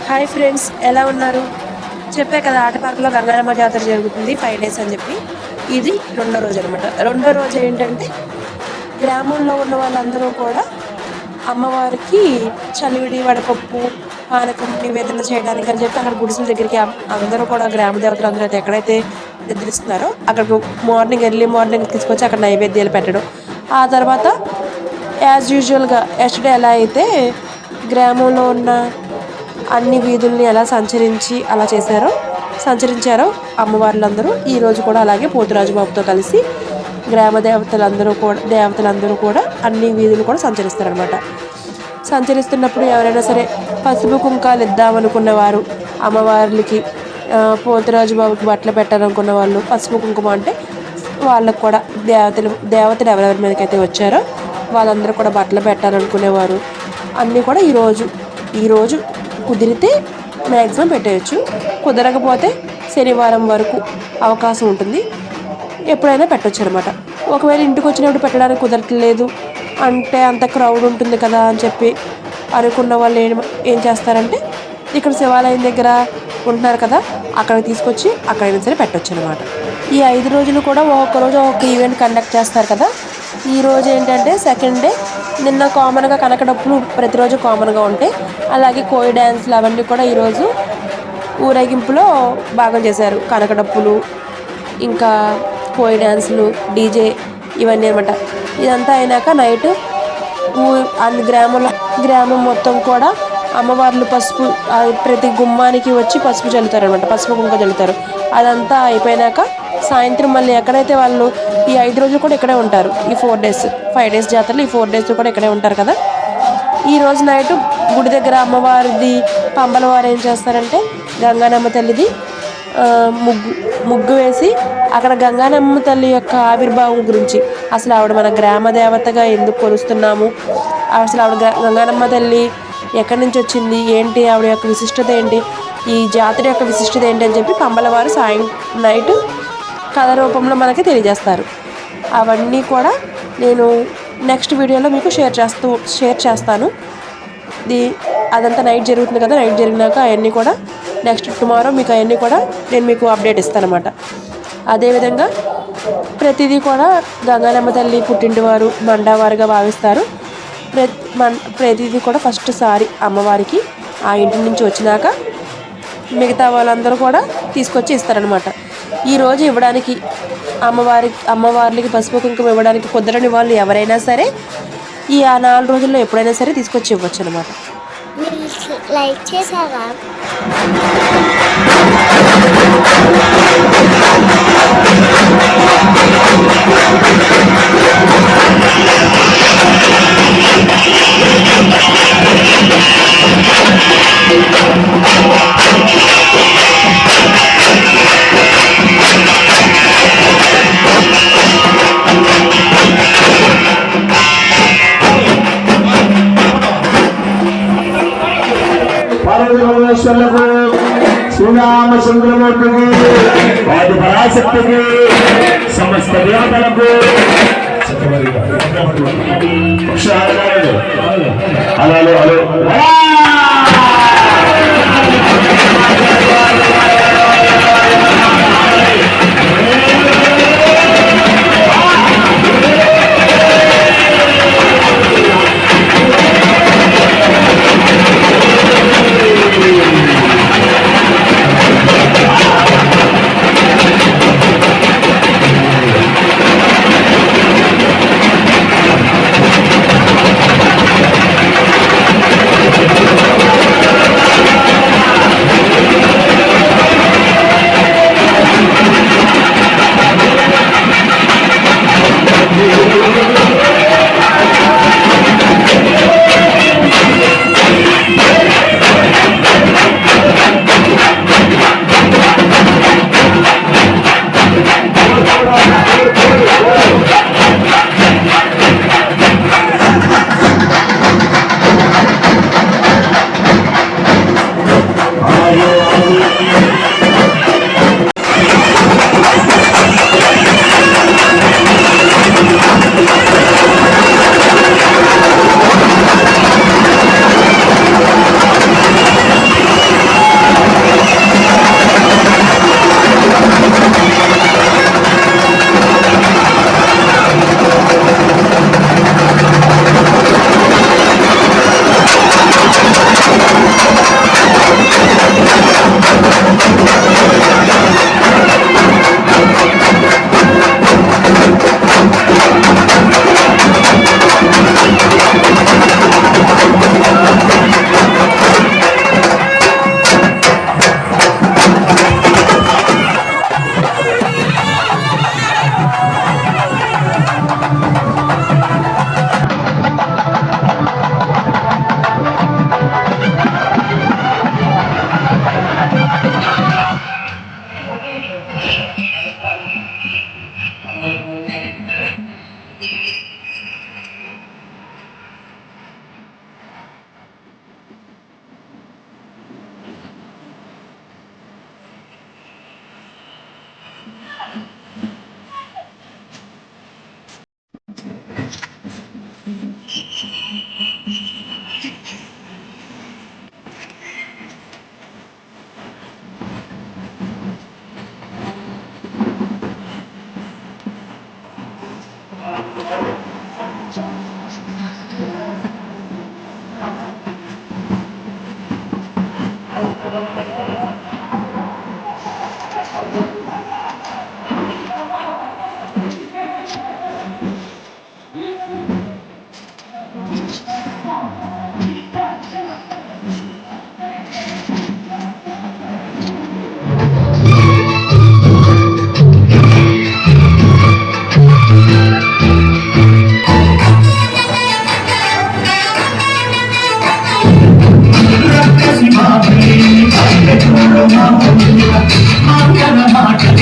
Hi friends, ఎలా ఉన్నారు? చెప్పే కదా ఆట పార్కులో గంగారమ్మ జాతర జరుగుతుంది 5 డేస్ అని చెప్పి. ఇది రెండో రోజు అనమాట. రెండో రోజు ఏంటంటే గ్రామంలో ఉన్న వాళ్ళందరూ కూడా అమ్మవారికి చలివిడి, వడపప్పు, పానకం నివేదన చేయడానికి అని చెప్పి అక్కడ గుడిసెల దగ్గరికి అందరూ కూడా గ్రామ దేవతలు అందరూ అయితే ఎక్కడైతే నిద్రిస్తున్నారో అక్కడికి ఎర్లీ మార్నింగ్ తీసుకొచ్చి అక్కడ నైవేద్యాలు పెట్టడం. ఆ తర్వాత యాజ్ యూజువల్గా ఎస్టర్డే ఎలా అయితే గ్రామంలో ఉన్న అన్ని వీధుల్ని ఎలా సంచరించారో అమ్మవార్లందరూ ఈరోజు కూడా అలాగే పోతురాజు బాబుతో కలిసి గ్రామ దేవతలందరూ కూడా అన్ని వీధులు కూడా సంచరిస్తారనమాట. సంచరిస్తున్నప్పుడు ఎవరైనా సరే పసుపు కుంకాలు ఇద్దామనుకున్న వారు, అమ్మవార్లకి పోతురాజు బాబుకి బట్టలు పెట్టాలనుకున్న వాళ్ళు పసుపు కుంకుమ అంటే వాళ్ళకు కూడా దేవతలు ఎవరెవరి మీదకైతే వచ్చారో వాళ్ళందరూ కూడా బట్టలు పెట్టాలనుకునేవారు అన్నీ కూడా ఈరోజు కుదిరితే మ్యాక్సిమం పెట్టేయచ్చు. కుదరకపోతే శనివారం వరకు అవకాశం ఉంటుంది, ఎప్పుడైనా పెట్టవచ్చు అనమాట. ఒకవేళ ఇంటికి వచ్చినప్పుడు పెట్టడానికి కుదరట్లేదు అంటే అంత క్రౌడ్ ఉంటుంది కదా అని చెప్పి అనుకున్న వాళ్ళు ఏం చేస్తారంటే ఇక్కడ శివాలయం దగ్గర ఉంటున్నారు కదా, అక్కడికి తీసుకొచ్చి అక్కడైనా సరే పెట్టవచ్చు అనమాట. ఈ 5 రోజులు కూడా ఒక్కొక్క రోజు ఒక్కొక్క ఈవెంట్ కండక్ట్ చేస్తారు కదా. ఈరోజు ఏంటంటే సెకండ్ డే. నిన్న కామన్గా కనకడప్పులు ప్రతిరోజు కామన్గా ఉంటాయి. అలాగే కోయి డ్యాన్స్లు అవన్నీ కూడా ఈరోజు ఊరేగింపులో భాగం చేశారు. కనకడప్పులు, ఇంకా కోయి డ్యాన్సులు, డీజే ఇవన్నీ అనమాట. ఇదంతా అయినాక నైట్ అన్ని గ్రామం మొత్తం కూడా అమ్మవార్లు పసుపు ప్రతి గుమ్మానికి వచ్చి పసుపు చల్లుతారు అనమాట. పసుపు కుంక చల్లుతారు. అదంతా అయిపోయినాక సాయంత్రం మళ్ళీ ఎక్కడైతే వాళ్ళు ఈ 5 రోజులు కూడా ఇక్కడే ఉంటారు. ఈ 5 డేస్ జాతరలు ఈ 4 డేస్ కూడా ఇక్కడే ఉంటారు కదా. ఈ రోజు నైట్ గుడి దగ్గర అమ్మవారిది పంబల వారు ఏం చేస్తారంటే గంగానమ్మ తల్లిది ముగ్గు వేసి అక్కడ గంగానమ్మ తల్లి యొక్క ఆవిర్భావం గురించి, అసలు ఆవిడ మన గ్రామ దేవతగా ఎందుకు కొలుస్తున్నాము, అసలు ఆవిడ గంగానమ్మ తల్లి ఎక్కడి నుంచి వచ్చింది ఏంటి, ఆవిడ యొక్క విశిష్టత ఏంటి, ఈ జాతర యొక్క విశిష్టత ఏంటి అని చెప్పి పంబల వారు నైట్ కథ రూపంలో మనకి తెలియజేస్తారు. అవన్నీ కూడా నేను నెక్స్ట్ వీడియోలో మీకు షేర్ చేస్తాను. అదంతా నైట్ జరుగుతుంది కదా. నైట్ జరిగినాక అవన్నీ కూడా నెక్స్ట్ టుమారో మీకు అవన్నీ కూడా నేను మీకు అప్డేట్ ఇస్తాను అన్నమాట. అదేవిధంగా ప్రతిదీ కూడా గంగానమ్మ తల్లి పుట్టింటివారు మండవారుగా భావిస్తారు. ప్రతిదీ కూడా ఫస్ట్ సారి అమ్మవారికి ఆ ఇంటి నుంచి వచ్చినాక మిగతా వాళ్ళందరూ కూడా తీసుకొచ్చి ఇస్తారనమాట. ఈరోజు ఇవ్వడానికి అమ్మవార్లకి పసుపు కుంకుమ ఇవ్వడానికి కుదరని వాళ్ళు ఎవరైనా సరే ఈ 4 రోజుల్లో ఎప్పుడైనా సరే తీసుకొచ్చి ఇవ్వచ్చు అనమాట. లైక్ చేసావా? శ్రీరామచంద్రమూర్తికి వాటి పరాశక్తికి సమస్త దేవతలకు హలో మాటలు